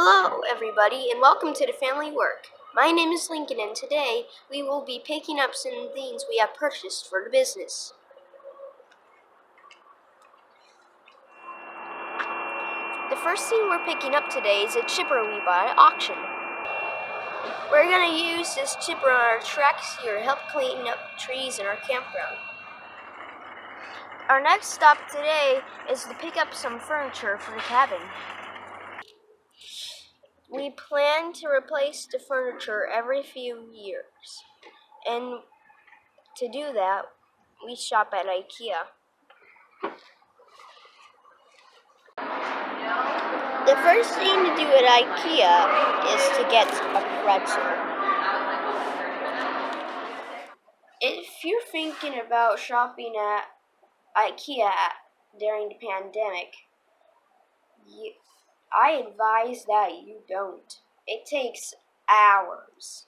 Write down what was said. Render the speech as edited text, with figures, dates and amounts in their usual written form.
Hello, everybody, and welcome to the Family Work. My name is Lincoln, and today we will be picking up some things we have purchased for the business. The first thing we're picking up today is a chipper we bought at auction. We're going to use this chipper on our tracks here to help clean up trees in our campground. Our next stop today is to pick up some furniture for the cabin. We plan to replace the furniture every few years, and to do that, we shop at IKEA. The first thing to do at IKEA is to get a pretzel. If you're thinking about shopping at IKEA during the pandemic, I advise that you don't. It takes hours.